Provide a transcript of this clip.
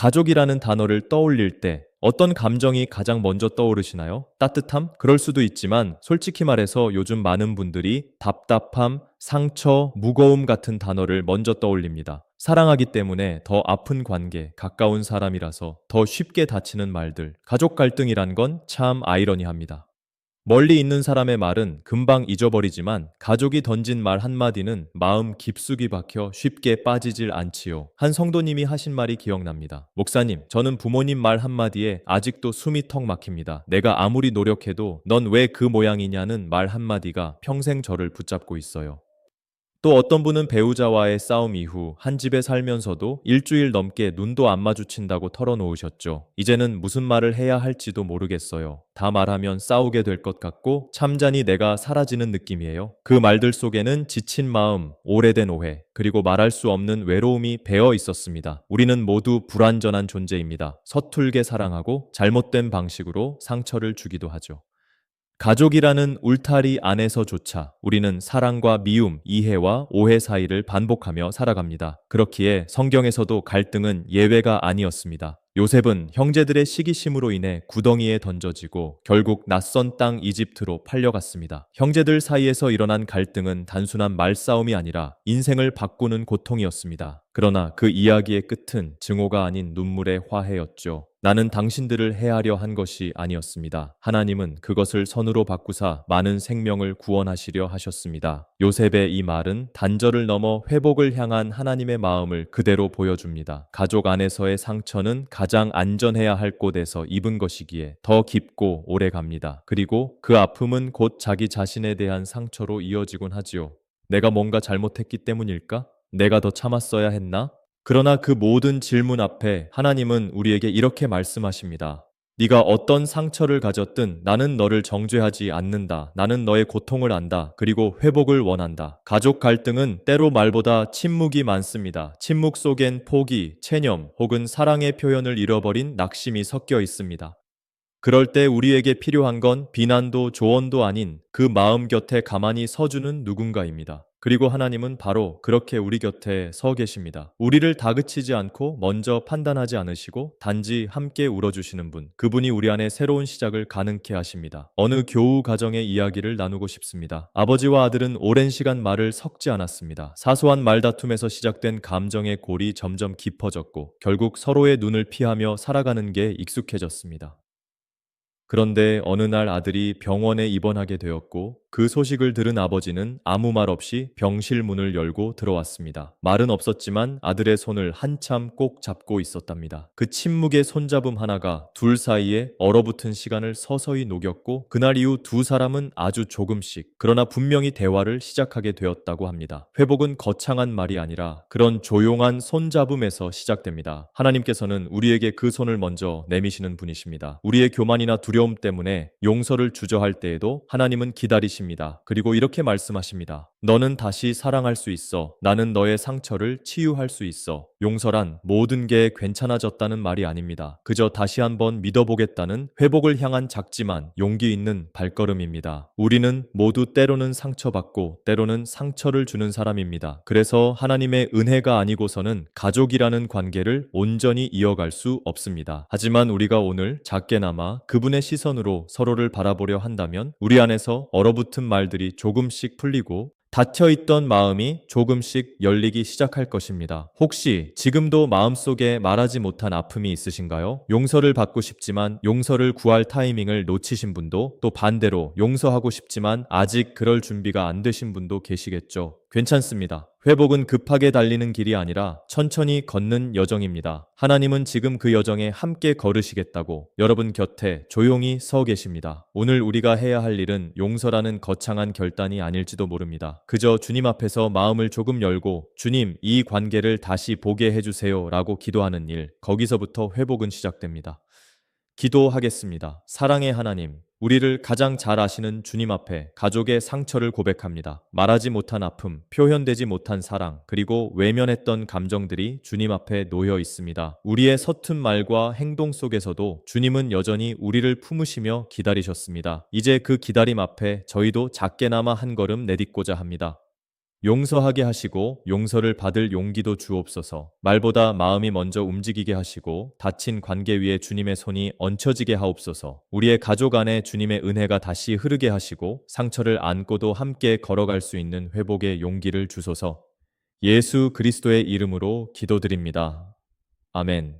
가족이라는 단어를 떠올릴 때 어떤 감정이 가장 먼저 떠오르시나요? 따뜻함? 그럴 수도 있지만 솔직히 말해서 요즘 많은 분들이 답답함, 상처, 무거움 같은 단어를 먼저 떠올립니다. 사랑하기 때문에 더 아픈 관계, 가까운 사람이라서 더 쉽게 다치는 말들, 가족 갈등이란 건 참 아이러니합니다. 멀리 있는 사람의 말은 금방 잊어버리지만 가족이 던진 말 한마디는 마음 깊숙이 박혀 쉽게 빠지질 않지요. 한 성도님이 하신 말이 기억납니다. 목사님, 저는 부모님 말 한마디에 아직도 숨이 턱 막힙니다. 내가 아무리 노력해도 넌 왜 그 모양이냐는 말 한마디가 평생 저를 붙잡고 있어요. 또 어떤 분은 배우자와의 싸움 이후 한 집에 살면서도 일주일 넘게 눈도 안 마주친다고 털어놓으셨죠. 이제는 무슨 말을 해야 할지도 모르겠어요. 다 말하면 싸우게 될 것 같고 참잔이 내가 사라지는 느낌이에요. 그 말들 속에는 지친 마음, 오래된 오해, 그리고 말할 수 없는 외로움이 배어 있었습니다. 우리는 모두 불완전한 존재입니다. 서툴게 사랑하고 잘못된 방식으로 상처를 주기도 하죠. 가족이라는 울타리 안에서조차 우리는 사랑과 미움, 이해와 오해 사이를 반복하며 살아갑니다. 그렇기에 성경에서도 갈등은 예외가 아니었습니다. 요셉은 형제들의 시기심으로 인해 구덩이에 던져지고 결국 낯선 땅 이집트로 팔려갔습니다. 형제들 사이에서 일어난 갈등은 단순한 말싸움이 아니라 인생을 바꾸는 고통이었습니다. 그러나 그 이야기의 끝은 증오가 아닌 눈물의 화해였죠. 나는 당신들을 해하려 한 것이 아니었습니다. 하나님은 그것을 선으로 바꾸사 많은 생명을 구원하시려 하셨습니다. 요셉의 이 말은 단절을 넘어 회복을 향한 하나님의 마음을 그대로 보여줍니다. 가족 안에서의 상처는 가장 안전해야 할 곳에서 입은 것이기에 더 깊고 오래 갑니다. 그리고 그 아픔은 곧 자기 자신에 대한 상처로 이어지곤 하지요. 내가 뭔가 잘못했기 때문일까? 내가 더 참았어야 했나? 그러나 그 모든 질문 앞에 하나님은 우리에게 이렇게 말씀하십니다. 네가 어떤 상처를 가졌든 나는 너를 정죄하지 않는다. 나는 너의 고통을 안다. 그리고 회복을 원한다. 가족 갈등은 때로 말보다 침묵이 많습니다. 침묵 속엔 포기, 체념 혹은 사랑의 표현을 잃어버린 낙심이 섞여 있습니다. 그럴 때 우리에게 필요한 건 비난도 조언도 아닌 그 마음 곁에 가만히 서주는 누군가입니다. 그리고 하나님은 바로 그렇게 우리 곁에 서 계십니다. 우리를 다그치지 않고 먼저 판단하지 않으시고 단지 함께 울어주시는 분. 그분이 우리 안에 새로운 시작을 가능케 하십니다. 어느 교우 가정의 이야기를 나누고 싶습니다. 아버지와 아들은 오랜 시간 말을 섞지 않았습니다. 사소한 말다툼에서 시작된 감정의 골이 점점 깊어졌고 결국 서로의 눈을 피하며 살아가는 게 익숙해졌습니다. 그런데 어느 날 아들이 병원에 입원하게 되었고 그 소식을 들은 아버지는 아무 말 없이 병실 문을 열고 들어왔습니다. 말은 없었지만 아들의 손을 한참 꼭 잡고 있었답니다. 그 침묵의 손잡음 하나가 둘 사이에 얼어붙은 시간을 서서히 녹였고 그날 이후 두 사람은 아주 조금씩 그러나 분명히 대화를 시작하게 되었다고 합니다. 회복은 거창한 말이 아니라 그런 조용한 손잡음에서 시작됩니다. 하나님께서는 우리에게 그 손을 먼저 내미시는 분이십니다. 우리의 교만이나 두려움 때문에 용서를 주저할 때에도 하나님은 기다리십니다. 그리고 이렇게 말씀하십니다. 너는 다시 사랑할 수 있어. 나는 너의 상처를 치유할 수 있어. 용서란 모든 게 괜찮아졌다는 말이 아닙니다. 그저 다시 한번 믿어보겠다는 회복을 향한 작지만 용기 있는 발걸음입니다. 우리는 모두 때로는 상처받고 때로는 상처를 주는 사람입니다. 그래서 하나님의 은혜가 아니고서는 가족이라는 관계를 온전히 이어갈 수 없습니다. 하지만 우리가 오늘 작게나마 그분의 시선으로 서로를 바라보려 한다면 우리 안에서 얼어붙은 말들이 조금씩 풀리고 닫혀있던 마음이 조금씩 열리기 시작할 것입니다. 혹시 지금도 마음속에 말하지 못한 아픔이 있으신가요? 용서를 받고 싶지만 용서를 구할 타이밍을 놓치신 분도 또 반대로 용서하고 싶지만 아직 그럴 준비가 안 되신 분도 계시겠죠. 괜찮습니다. 회복은 급하게 달리는 길이 아니라 천천히 걷는 여정입니다. 하나님은 지금 그 여정에 함께 걸으시겠다고 여러분 곁에 조용히 서 계십니다. 오늘 우리가 해야 할 일은 용서라는 거창한 결단이 아닐지도 모릅니다. 그저 주님 앞에서 마음을 조금 열고 주님, 이 관계를 다시 보게 해주세요 라고 기도하는 일, 거기서부터 회복은 시작됩니다. 기도하겠습니다. 사랑의 하나님, 우리를 가장 잘 아시는 주님 앞에 가족의 상처를 고백합니다. 말하지 못한 아픔, 표현되지 못한 사랑, 그리고 외면했던 감정들이 주님 앞에 놓여 있습니다. 우리의 서툰 말과 행동 속에서도 주님은 여전히 우리를 품으시며 기다리셨습니다. 이제 그 기다림 앞에 저희도 작게나마 한 걸음 내딛고자 합니다. 용서하게 하시고 용서를 받을 용기도 주옵소서. 말보다 마음이 먼저 움직이게 하시고 다친 관계 위에 주님의 손이 얹혀지게 하옵소서. 우리의 가족 안에 주님의 은혜가 다시 흐르게 하시고 상처를 안고도 함께 걸어갈 수 있는 회복의 용기를 주소서. 예수 그리스도의 이름으로 기도드립니다. 아멘.